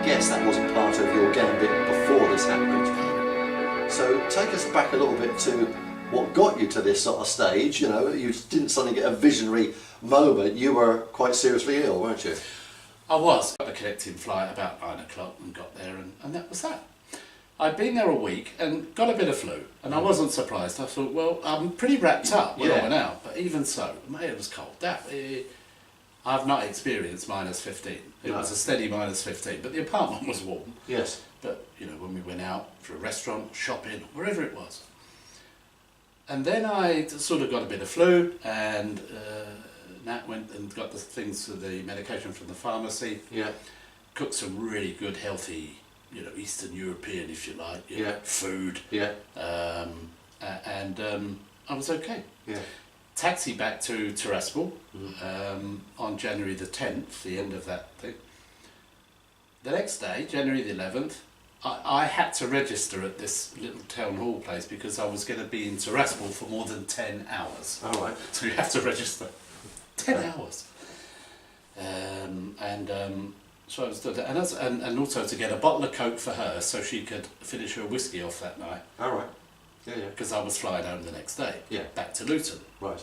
guess that wasn't part of your gambit before this happened. So take us back a little bit to what got you to this sort of stage. You know, you didn't suddenly get a visionary moment. You were quite seriously ill, weren't you? I was. Got a connecting flight about 9 o'clock and got there, and that was that. I'd been there a week and got a bit of flu, and I wasn't surprised. I thought, well, I'm pretty wrapped up when I went out, but even so, it was cold. I've not experienced minus 15. It was a steady minus 15, but the apartment was warm. Yes. But, you know, when we went out for a restaurant, shopping, wherever it was. And then I sort of got a bit of flu, and Nat went and got the things for the medication from the pharmacy. Yeah. Cooked some really good, healthy, you know, Eastern European, if you like, you know, food. Yeah. And I was okay. Yeah. Taxi back to Tiraspol on January the 10th, the end of that thing. The next day, January the 11th, I had to register at this little town hall place because I was going to be in Tiraspol for more than 10 hours. All right. So you have to register. 10 hours. So I was doing that. And also to get a bottle of Coke for her so she could finish her whiskey off that night. All right. Yeah, yeah. Because I was flying home the next day. Yeah. Back to Luton. Right.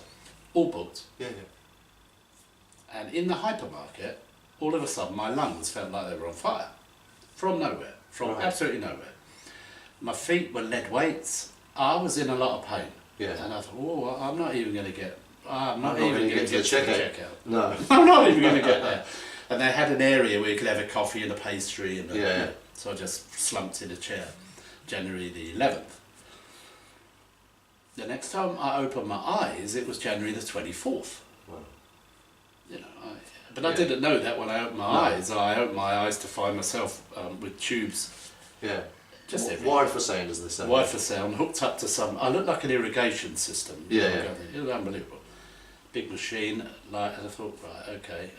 All booked. Yeah, yeah. And in the hypermarket, all of a sudden my lungs felt like they were on fire. From nowhere. From absolutely nowhere. My feet were lead weights. I was in a lot of pain. Yeah. And I thought, oh, I'm not even going to get... I'm not even even going to get to the checkout. No. I'm not even going to get there. And they had an area where you could have a coffee and a pastry. And yeah. So I just slumped in a chair. January the 11th. The next time I opened my eyes, it was January the 24th. Wow. You know, I didn't know that when I opened my eyes. I opened my eyes to find myself with tubes. Yeah. Just everywhere. Wire for sound, as they say. Wire for sound, hooked up to some... I looked like an irrigation system. Yeah, It was unbelievable. Big machine, and I thought, right, okay.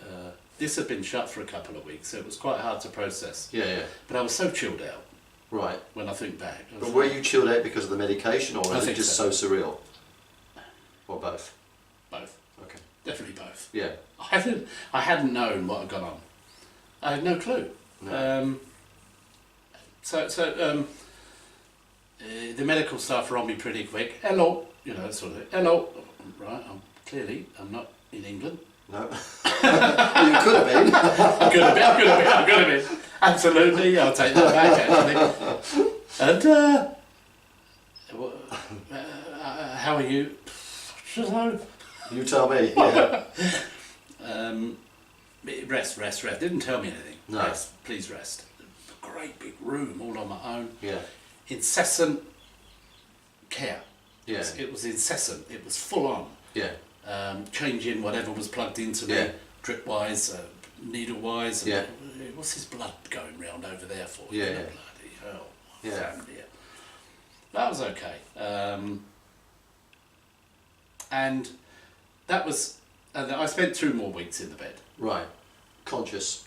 This had been shut for a couple of weeks, so it was quite hard to process. Yeah, yeah. But I was so chilled out. Right. When I think back. But were you chilled out because of the medication, or was it just so surreal? Or both? Both. Okay. Definitely both. Yeah. I hadn't known what had gone on. I had no clue. No. The medical staff were on me pretty quick. Hello, you know, sort of. Hello. Right. I'm not in England. No. You could have been. I could have been. Absolutely, I'll take that back actually. And how are you? You tell me. Yeah. Rest. Didn't tell me anything. No. Rest, please rest. A great big room, all on my own. Yeah. Incessant care. Yeah. It was incessant. It was full on. Yeah. Changing whatever was plugged into me, drip wise, needle wise. Yeah. What's his blood going round over there for? Yeah. You know, bloody hell. Yeah. That was okay. And that was. I spent 2 more weeks in the bed. Right. Conscious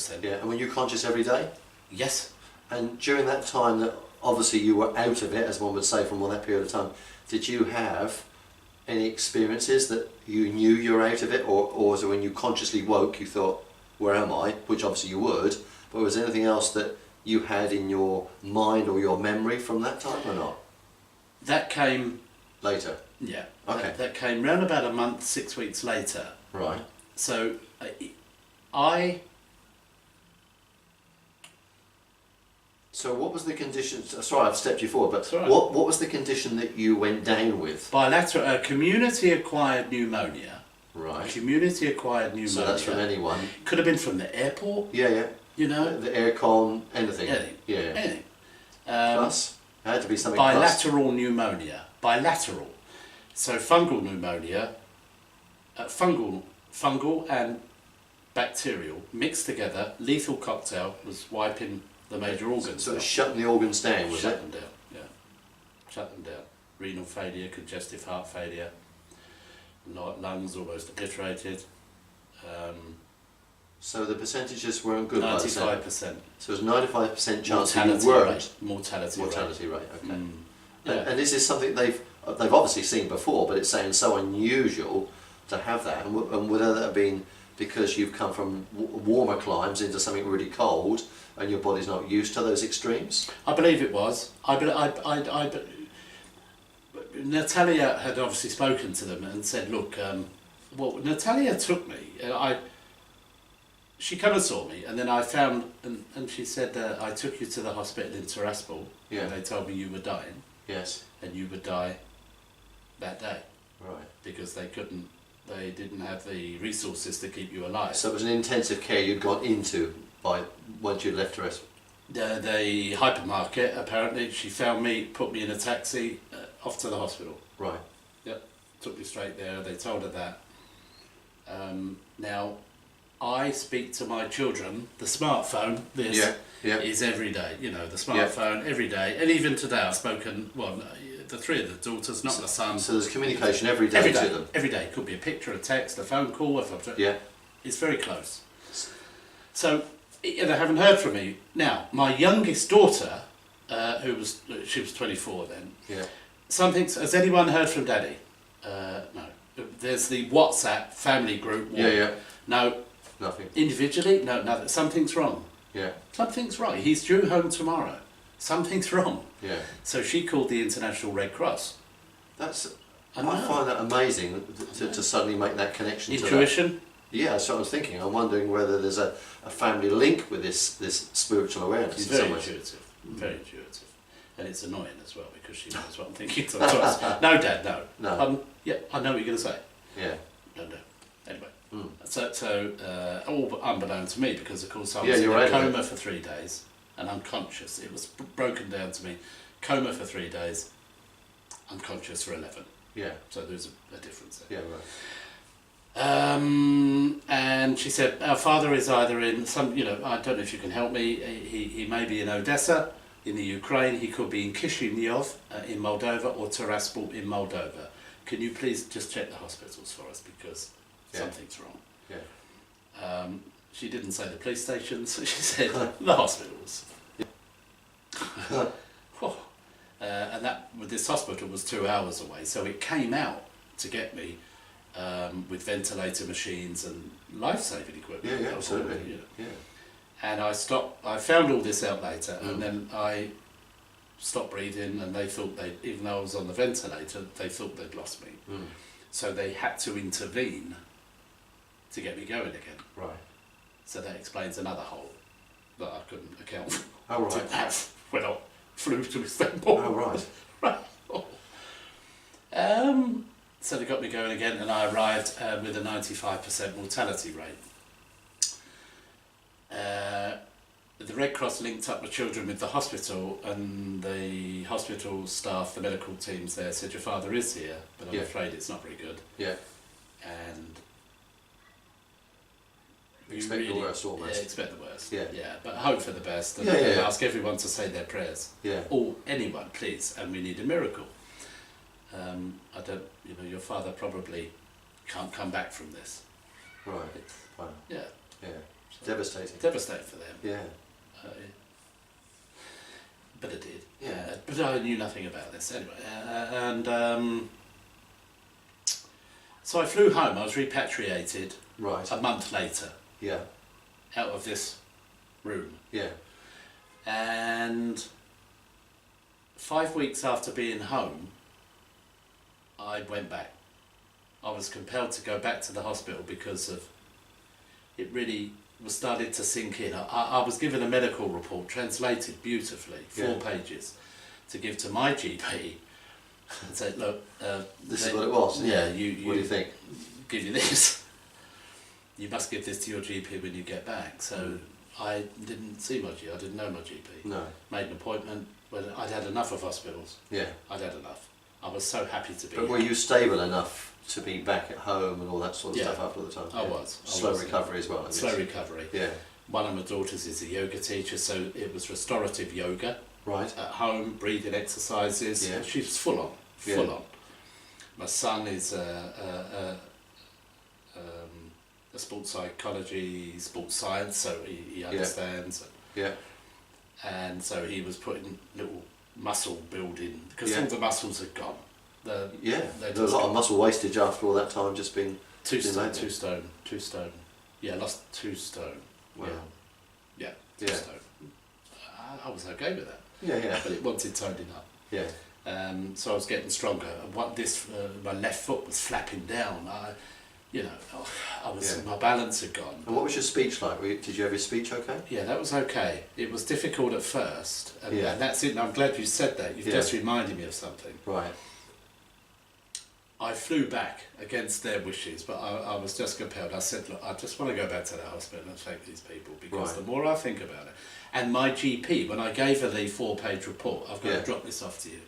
then. Yeah. And were you conscious every day? Yes. And during that time that obviously you were out of it, as one would say, from all that period of time, did you have any experiences that you knew you were out of it, or was it when you consciously woke you thought, where am I? Which obviously you would, but was there anything else that you had in your mind or your memory from that time or not? That came... later? Yeah. Okay. That came round about a month, 6 weeks later. Right. So So what was the condition? Sorry, I've stepped you forward, but right. what was the condition that you went down with? Bilateral, community-acquired pneumonia. Right. Community-acquired pneumonia. So that's from anyone? Could have been from the airport. Yeah, yeah. You know? The aircon, anything. Anything. Yeah. Anything. Plus? It had to be something bilateral pneumonia. Bilateral. So fungal pneumonia, fungal and bacterial mixed together, lethal cocktail, was wiping the major organs. So shutting the organs down, was it? Shut them down, yeah. Shut them down. Renal failure, congestive heart failure, lungs almost obliterated. So the percentages weren't good. 95%. So it was 95% chance that you weren't. Mortality rate. Okay. Yeah. And this is something they've obviously seen before, but it's saying so unusual to have that. And would that have been because you've come from warmer climes into something really cold, and your body's not used to those extremes? I believe it was. Natalia had obviously spoken to them and said, look, well, Natalia took me. She came and saw me, and then I found, and she said, I took you to the hospital in Tiraspol, Yeah. and they told me you were dying, Yes. and you would die that day. Right. Because they didn't have the resources to keep you alive. So it was an intensive care you'd gone into by once you'd left Tiraspol? The hypermarket, apparently, she found me, put me in a taxi off to the hospital. Right. Yep, took me straight there, they told her that. Now, I speak to my children, the smartphone, is every day, you know, the smartphone every day, and even today I've spoken, well, the three of the daughters, not the son. So there's communication every day to them? Every day, could be a picture, a text, a phone call, yeah. It's very close. So, they haven't heard from me. Now, my youngest daughter, she was 24 then, Yeah. has anyone heard from Daddy? No. There's the WhatsApp family group. Yeah. No. Nothing. Individually? No, nothing. Something's wrong. Yeah. Something's wrong. He's due home tomorrow. Something's wrong. Yeah. So she called the International Red Cross. I find that amazing to suddenly make that connection. Intuition? To that. Yeah, that's what I was thinking. I'm wondering whether there's a family link with this spiritual awareness. It's very intuitive. Very intuitive. And it's annoying as well because she knows what I'm thinking sometimes. No, Dad, no. No. Yeah, I know what you're going to say. Yeah. No. Anyway. So all but unbeknown to me, because of course I was in a coma for 3 days and unconscious. It was broken down to me. Coma for 3 days, unconscious for 11. Yeah. So there's a difference there. Yeah, right. And she said, our father is either in some, I don't know if you can help me, he may be in Odessa, in the Ukraine, he could be in Kishinev in Moldova, or Tiraspol in Moldova. Can you please just check the hospitals for us, because something's wrong. Yeah. She didn't say the police stations, she said the hospitals. And this hospital was 2 hours away, so it came out to get me with ventilator machines and life-saving equipment. Yeah, absolutely. Yeah. And I found all this out later, and then I stopped breathing, and they thought even though I was on the ventilator, they thought they'd lost me. So they had to intervene to get me going again. Right. So that explains another hole that I couldn't account for. Oh, right. When I flew to Istanbul. Oh, right. Right. So they got me going again, and I arrived with a 95% mortality rate. The Red Cross linked up the children with the hospital, and the hospital staff, the medical teams there, said your father is here, but I'm afraid it's not very good. Yeah. And expect the worst almost. Yeah, expect the worst. Yeah. But hope for the best, and ask everyone to say their prayers. Yeah. Or anyone, please, and we need a miracle. I don't, your father probably can't come back from this. Right. Wow. Yeah. Yeah. Devastating. Devastating for them. Yeah. But it did. Yeah. But I knew nothing about this anyway. So I flew home. I was repatriated. Right. A month later. Yeah. Out of this room. Yeah. And 5 weeks after being home, I went back. I was compelled to go back to the hospital because of it really was started to sink in. I was given a medical report, translated beautifully, 4 pages, to give to my GP and say, look... this is what it was. Yeah, what do you think? Give you this. You must give this to your GP when you get back. So I didn't see my GP, I didn't know my GP. No. Made an appointment when I'd had enough of hospitals. Yeah. I'd had enough. I was so happy to be But were you stable enough to be back at home and all that sort of stuff up at the time? I was. Slow recovery as well, I guess. Slow recovery. Yeah. One of my daughters is a yoga teacher, so it was restorative yoga. Right. At home, breathing exercises. Yeah. She was full on. My son is a sports psychology, sports science, so he understands. Yeah. And so he was putting little muscle building, because all the muscles had gone. There was a lot of muscle wastage after all that time just been... Two stone. Yeah, I lost 2 stone. Wow. Yeah, 2 stone. I was okay with that. Yeah. But it wanted toning up. Yeah. So I was getting stronger. And my left foot was flapping down. My balance had gone. And what was your speech like? Did you have your speech okay? Yeah, that was okay. It was difficult at first, and that's it. And I'm glad you said that. You've just reminded me of something. Right. I flew back against their wishes, but I was just compelled. I said, look, I just want to go back to the hospital and thank these people, because the more I think about it, and my GP, when I gave her the 4-page report, I've got to drop this off to you.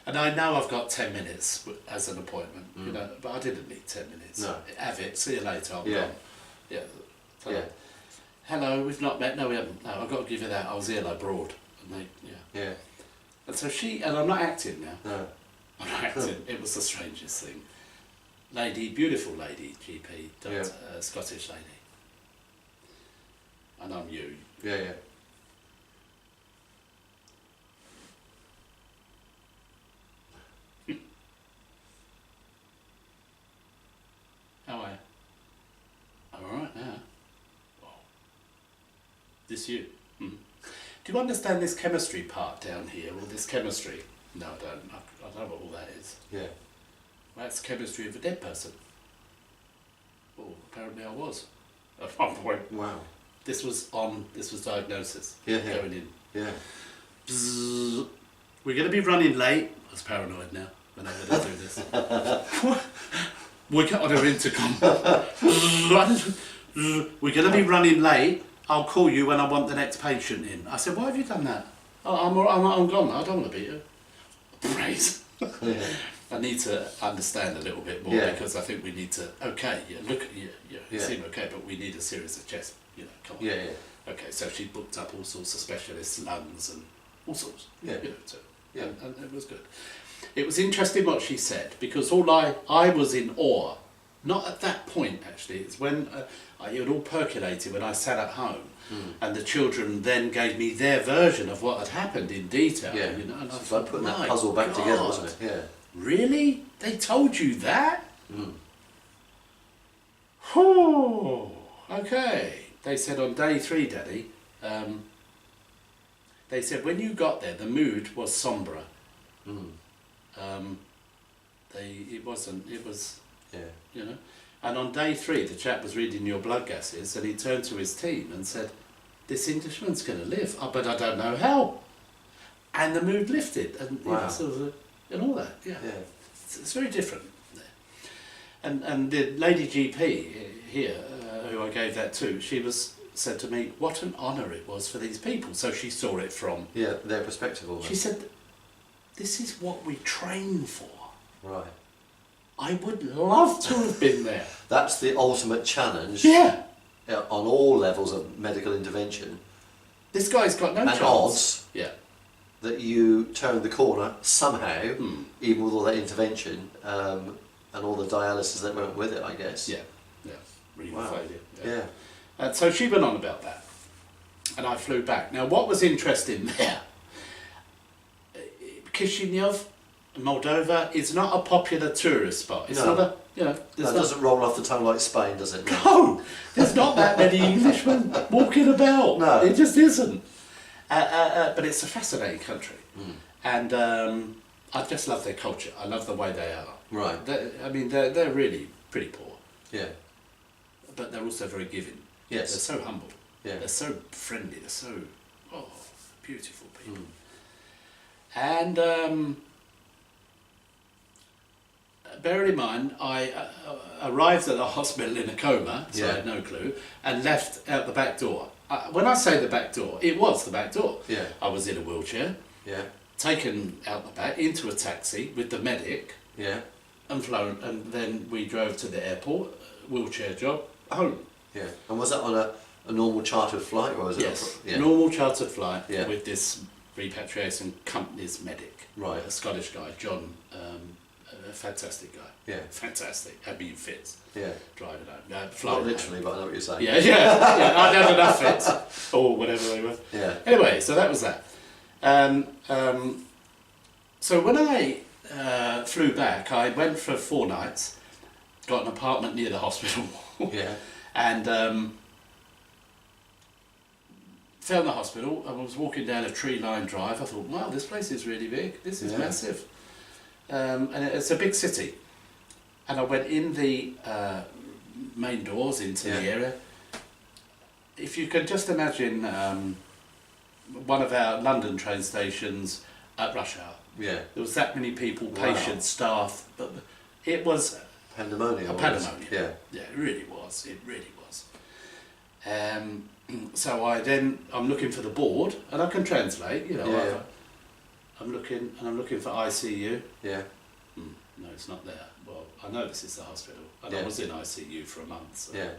And I know I've got 10 minutes as an appointment, but I didn't need 10 minutes. No. Have it, see you later, I'm gone. Yeah. So, hello, we've not met. No, we haven't. No, I've got to give you that. I was ill abroad. And And so and I'm not acting now. No. I'm not acting. It was the strangest thing. Lady, beautiful lady, GP, Scottish lady. And I'm you. Yeah. How are you? I'm alright now. Oh. This you? Do you understand this chemistry part down here, or this chemistry? No, I don't. I don't know what all that is. Yeah. Well, that's chemistry of a dead person. Oh, apparently I was. At one point. Wow. This was diagnosis. Going in. Yeah. Bzzz. We're going to be running late. I was paranoid now whenever they do this. We got on our intercom. We're going to be running late. I'll call you when I want the next patient in. I said, why have you done that? Oh, I'm gone. I don't want to be here. Praise. I need to understand a little bit more because I think we need to. Okay, look at you. You seem okay, but we need a series of chest. Come on. Yeah. Okay, so she booked up all sorts of specialists, lungs and all sorts. Yeah. And it was good. It was interesting what she said, because I was in awe. Not at that point, actually. It's when it had all percolated when I sat at home, and the children then gave me their version of what had happened in detail. Yeah. And I it's thought, like putting that puzzle back together, wasn't it? Yeah. Really? They told you that? Oh, okay. They said on day 3, Daddy, they said when you got there, the mood was sombre. It was, and on day 3, the chap was reading your blood gases, and he turned to his team and said, this Englishman's going to live, but I don't know how. And the mood lifted, and and all that, It's very different. And the lady GP here, who I gave that to, said to me, what an honour it was for these people. So she saw it from their perspective. Almost. She said, this is what we train for. Right. I would love to have been there. That's the ultimate challenge. Yeah. On all levels of medical intervention. This guy's got no chance. And odds. Yeah. That you turn the corner somehow, even with all that intervention, and all the dialysis that went with it, I guess. Yeah. Renal failure. Yeah. And so she went on about that, and I flew back. Now, what was interesting there, Kishinev, Moldova, is not a popular tourist spot. It's not a, that doesn't roll off the tongue like Spain, does it? No, there's not that many Englishmen walking about. No. It just isn't. But it's a fascinating country. And I just love their culture. I love the way they are. Right. They're really pretty poor. Yeah. But they're also very giving. Yes. They're so humble. Yeah. They're so friendly. They're so beautiful people. And bearing in mind, I arrived at the hospital in a coma, so I had no clue, and left out the back door. When I say the back door, it was the back door. Yeah. I was in a wheelchair. Yeah. Taken out the back into a taxi with the medic. Yeah. And flown, and then we drove to the airport, wheelchair job, home. Yeah. And was that on a normal chartered flight, or was it? Yes. Normal chartered flight with this repatriation company's medic. Right. A Scottish guy, John, a fantastic guy. Yeah. Fantastic. Had me in fits. Yeah. Driving home. Not literally, but I know what you're saying. Yeah. I'd had enough fits, or whatever they were. Yeah. Anyway, so that was that. So when I flew back, I went for 4 nights, got an apartment near the hospital. Yeah. And found the hospital. I was walking down a tree-lined drive. I thought, wow, this place is really big. This is massive. And it's a big city. And I went in the main doors into the area. If you can just imagine one of our London train stations at rush hour. Yeah. There was that many people, patients, staff, but it was pandemonium. A pandemonium. Yeah. Yeah, it really was. It really was. So I'm looking for the board, and I can translate. You know, Yeah. I'm looking for ICU. Yeah. No, it's not there. Well, I know this is the hospital, and Yeah. I was in ICU for a month. So Yeah.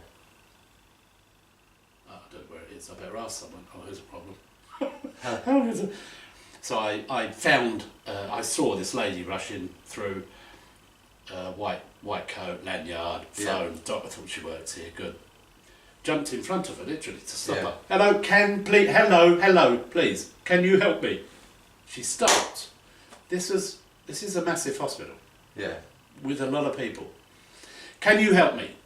I don't know where it is. I better ask someone. Oh, here's a problem. How is it? So I found, I saw this lady rushing through, white coat, lanyard, phone. I thought she works here. Good. Jumped in front of her literally to stop her. Hello, hello, please. Can you help me? She stopped. This is a massive hospital. Yeah. With a lot of people. Can you help me?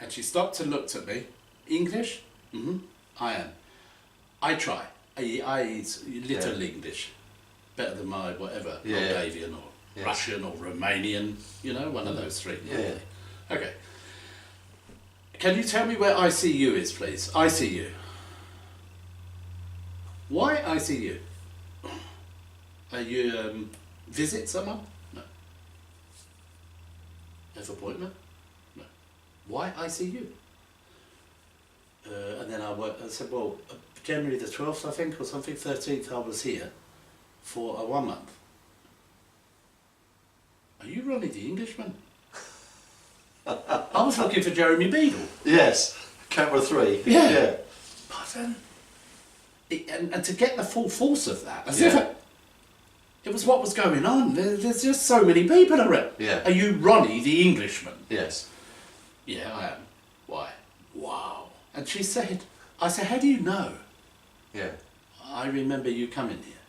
And she stopped and looked at me. English? Mm-hmm. I am. I try. I little English. Better than my whatever. Moldavian or Russian or Romanian. You know, one of those three. Yeah. Okay. Can you tell me where ICU is, please? ICU. Why ICU? Are you visit someone? No. Have appointment? No. Why ICU? And then I said, well, January the 12th, I think, or something, 13th, I was here for 1 month. Are you Ronnie the Englishman? I was looking for Jeremy Beadle. Yes. Camera 3. Yeah. Pardon? And to get the full force of that, as if it was what was going on. There's just so many people around. Yeah. Are you Ronnie the Englishman? Yes. Yeah, I am. Why? Wow. And I said, how do you know? Yeah. I remember you coming here.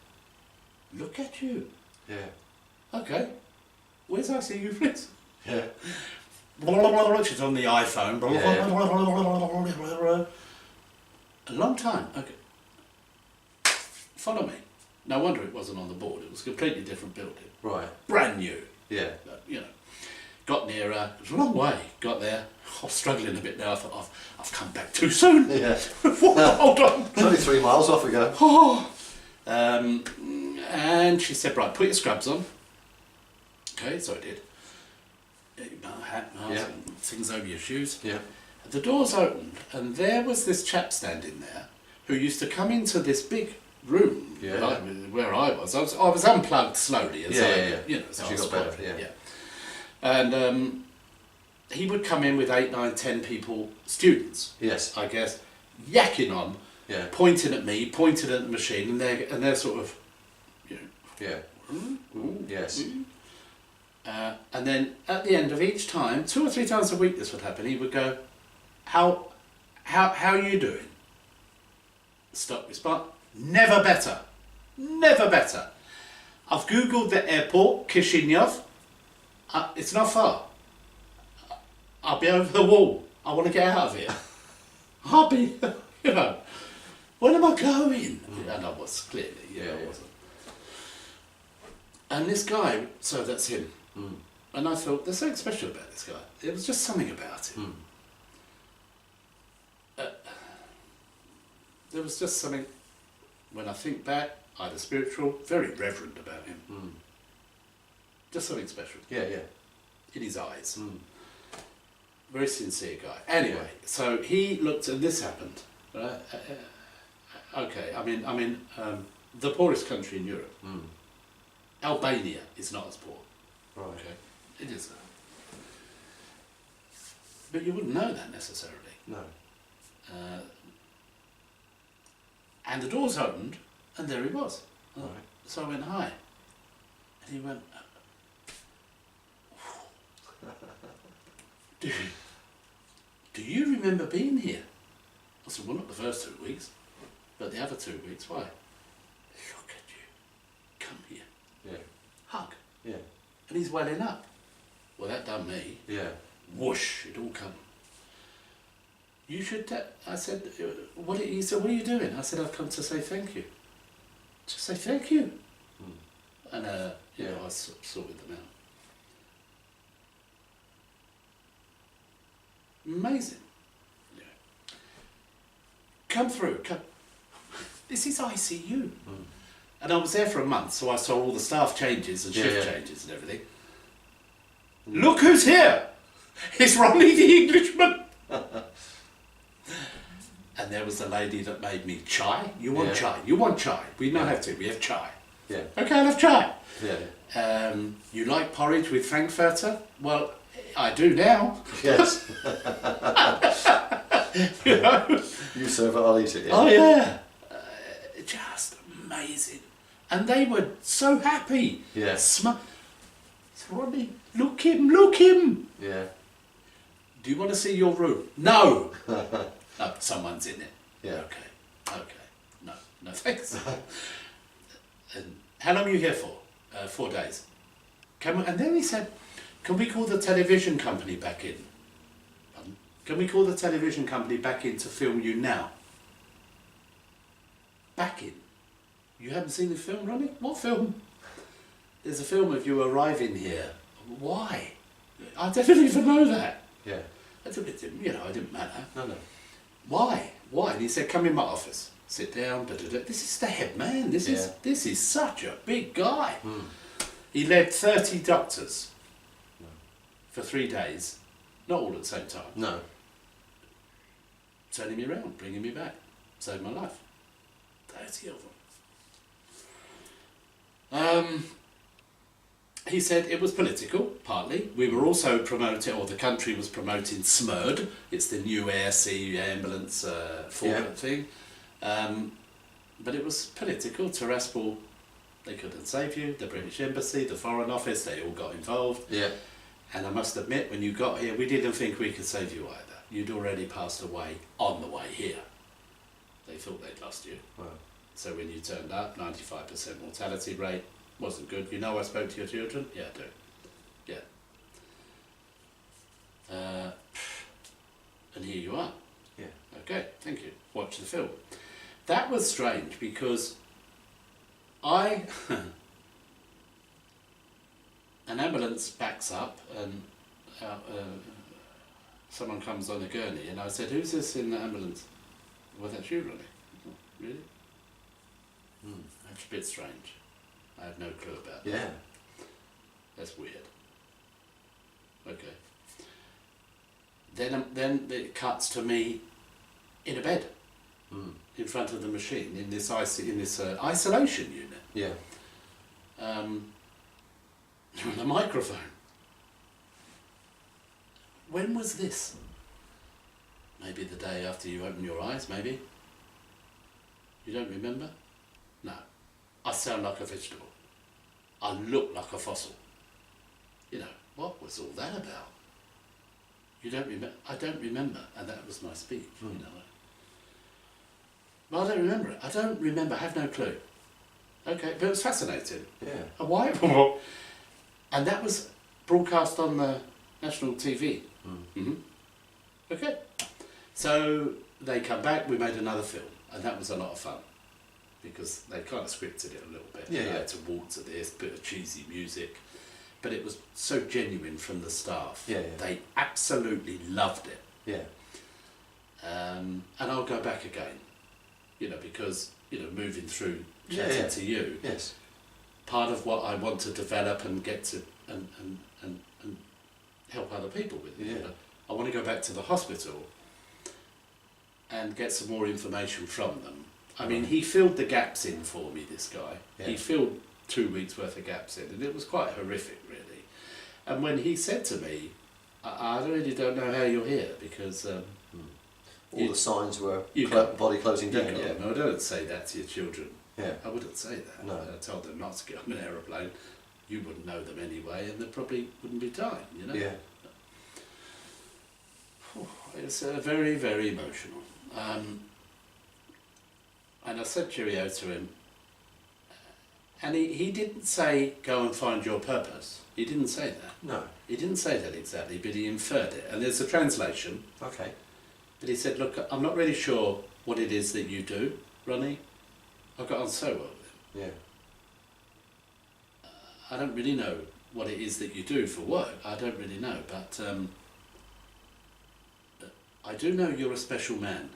Look at you. Yeah. Okay. Where's ICU, please? Yeah. She's on the iPhone. A long time. Okay. Follow me. No wonder it wasn't on the board. It was a completely different building. Right. Brand new. Yeah. You know. Got nearer. It was a long way. Got there. I was struggling a bit now. I thought, I've come back too soon. Yeah. Hold on. It's only 3 miles off we go. Oh. And she said, right, put your scrubs on. Okay, so I did. Hat, mask, and things over your shoes. Yeah. The doors opened, and there was this chap standing there who used to come into this big room where I was. I was unplugged slowly, you know, so She got better. Yeah. And he would come in with 8, 9, 10 people, students. Yes. I guess, yakking on, pointing at me, pointing at the machine, and they're sort of, you know. Yeah. Ooh, Yes. ooh. And then at the end of each time, 2 or 3 times a week this would happen, he would go, how are you doing? Stop, respond. Never better. Never better. I've googled the airport, Kishinev. It's not far. I'll be over the wall. I want to get out of here. I'll be, you know, where am I going? And I was clearly, I wasn't. And this guy, so that's him. And I thought, there's something special about this guy. It was just something about him. There was just something, when I think back, either spiritual, very reverent about him. Just something special. Yeah, yeah. In his eyes. Very sincere guy. Anyway, so he looked, and this happened. Right? Okay, I mean, the poorest country in Europe. Albania is not as poor. Right. Okay, it is. But you wouldn't know that necessarily. No. And the doors opened, and there he was. Right. So I went, hi. And he went, do you remember being here? I said, well, not the first 2 weeks, but the other 2 weeks. Why? Look at you. Come here. Yeah. Hug. Yeah. And he's welling up. Well, that done me. Yeah. Whoosh, it all come. You should. I said, what? He said, what are you doing? I said, I've come to say thank you. Just say thank you. And you know, I sorted them out. Amazing. Yeah. Come through. Come. This is ICU. And I was there for a month, so I saw all the staff changes and shift changes and everything. Look who's here! It's Ronnie the Englishman! And there was the lady that made me chai. You want chai? You want chai? We don't have to. We have chai. Yeah. Okay, I'll have chai. Yeah. You like porridge with frankfurter? Well, I do now. Yes. You know? You serve it, I'll eat it. Yeah. Oh yeah. Just amazing. And they were so happy. Yeah. So Ronnie, look him. Yeah. Do you want to see your room? No. Oh, someone's in it. Yeah. Okay. No thanks. And how long are you here for? 4 days. And then he said, can we call the television company back in? Can we call the television company back in to film you now? Back in? You haven't seen the film, Ronnie? What film? There's a film of you arriving here. Why? I didn't even know that. Yeah. It didn't matter. No. Why? And he said, come in my office. Sit down. This is the head man. This is such a big guy. He led 30 doctors for 3 days. Not all at the same time. No. Turning me around, bringing me back. Saved my life. 30 of them. He said it was political, partly. We were also promoting, or the country was promoting SMERD. It's the new air, sea, ambulance thing. But it was political. Tiraspol, they couldn't save you. The British Embassy, the Foreign Office, they all got involved. Yeah. And I must admit, when you got here, we didn't think we could save you either. You'd already passed away on the way here. They thought they'd lost you. Wow. So when you turned up, 95% mortality rate, wasn't good. You know I spoke to your children? Yeah, I do. Yeah. And here you are. Yeah. Okay, thank you. Watch the film. That was strange because an ambulance backs up and someone comes on a gurney and I said, who's this in the ambulance? Well, that's you, Ronnie. Oh, really? That's a bit strange. I have no clue about that. Yeah. That's weird. Okay. Then it cuts to me in a bed, in front of the machine, in this isolation unit. Yeah. On a microphone. When was this? Maybe the day after you opened your eyes, maybe? You don't remember? No. I sound like a vegetable. I look like a fossil. You know, what was all that about? You don't remember? I don't remember, and that was my speech, you know. Well, I don't remember it. I don't remember, I have no clue. Okay, but it was fascinating. Yeah. And why? And that was broadcast on the national TV. Okay. So they come back, we made another film, and that was a lot of fun. Because they kind of scripted it a little bit. Yeah, They yeah. had to waltz at this, bit of cheesy music. But it was so genuine from the staff. Yeah, yeah. They absolutely loved it. Yeah. And I'll go back again. You know, because, you know, moving through chatting to you, Yes. part of what I want to develop and get to and help other people with. Yeah. You know? I want to go back to the hospital and get some more information from them. I mean, he filled the gaps in for me, this guy. Yeah. He filled 2 weeks worth of gaps in, and it was quite horrific, really. And when he said to me, I really don't know how you're here, because... All the signs were you body closing down. Yeah. No, I don't say that to your children. Yeah. I wouldn't say that. No. I told them not to get on an aeroplane. You wouldn't know them anyway, and there probably wouldn't be time, you know? Yeah. It's very, very emotional. And I said cheerio to him, and he didn't say, go and find your purpose. He didn't say that. No. He didn't say that exactly, but he inferred it. And there's a translation. Okay. But he said, look, I'm not really sure what it is that you do, Ronnie. I got on so well with him. Yeah. I don't really know what it is that you do for work. I don't really know, but I do know you're a special man.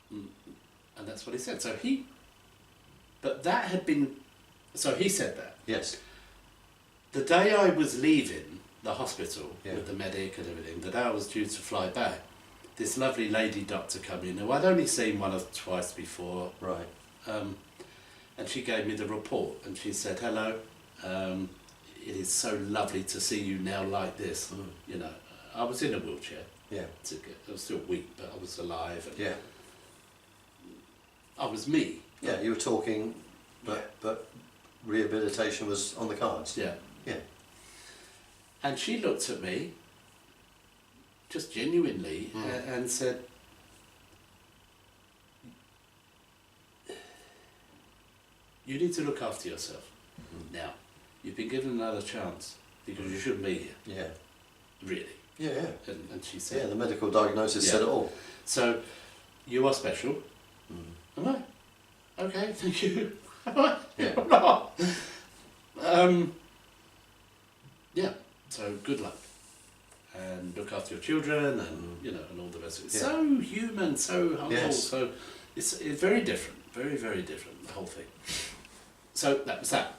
And that's what he said. So he said that. Yes. The day I was leaving the hospital Yeah. with the medic and everything, the day I was due to fly back, this lovely lady doctor come in, who I'd only seen one or twice before. Right. And she gave me the report and she said, hello, it is so lovely to see you now like this. You know, I was in a wheelchair. Yeah. I was still weak, but I was alive. And Yeah. I was me. Yeah, you were talking, but rehabilitation was on the cards. Yeah. Yeah. And she looked at me, just genuinely, and said, you need to look after yourself. Now, you've been given another chance because you shouldn't be here. Yeah. Really. Yeah, yeah. And she said... Yeah, the medical diagnosis said it all. So, you are special. Am I? Okay, thank you. Am I? Yeah. I'm not. Yeah, so good luck. And look after your children and, you know, and all the rest of it. Yeah. So human, so humble. Yes. So it's very different, very, very different, the whole thing. So that was that.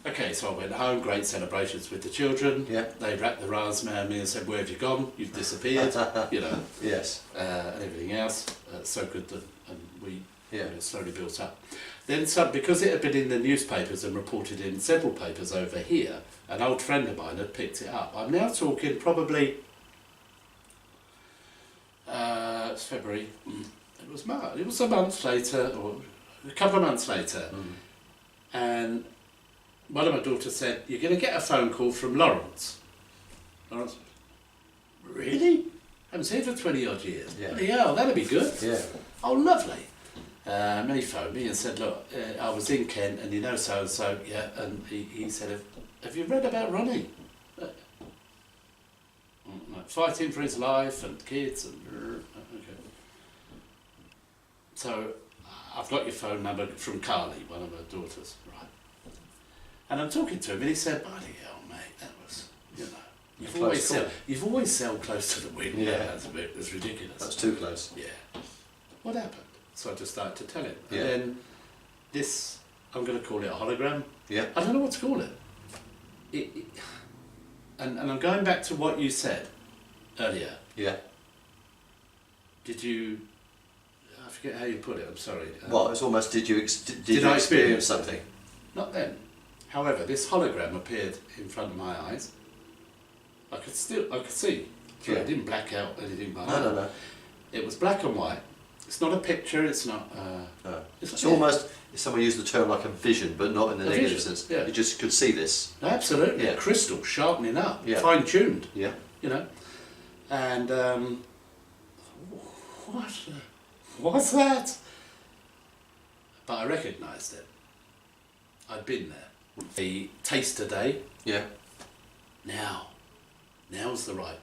Okay, so I went home, great celebrations with the children. Yeah. They wrapped their arms around me and said, where have you gone? You've disappeared, you know. Yes. And everything else. So good that and we Yeah. slowly built up. Then because it had been in the newspapers and reported in several papers over here, an old friend of mine had picked it up. I'm now talking probably, it's February, it was March, it was a month later, or a couple of months later, and one of my daughters said, you're going to get a phone call from Lawrence. Lawrence, really? I haven't seen him for 20 odd years. Yeah. Yeah, that'd be good. Yeah. Oh, lovely. And he phoned me and said, look, I was in Kent and you know so-and-so, yeah, and he said, have you read about Ronnie? Fighting for his life and kids and... Okay. So, I've got your phone number from Carly, one of her daughters, right? And I'm talking to him and he said, bloody hell, mate, that was, you know, you've always sailed close to the wind. Yeah. That's ridiculous. That's too close. Yeah. What happened? So I just started to tell him. Yeah. And then this, I'm going to call it a hologram. Yeah. I don't know what to call it. And I'm going back to what you said earlier. Yeah. Did you, I forget how you put it, I'm sorry. Well, it's almost, did you I experience experience something? Not then. However, this hologram appeared in front of my eyes. I could see. So Yeah. it didn't black out anything like No, that. no, no. It was black and white. It's not a picture, it's not... No. It's It's almost, someone used the term like a vision, but not in the A negative vision, sense. yeah. You just could see this. Absolutely, Yeah. crystal, sharpening up, Yeah. fine-tuned, Yeah. you know. And what's that? But I recognised it. I'd been there. The taster day. Yeah. Now's the right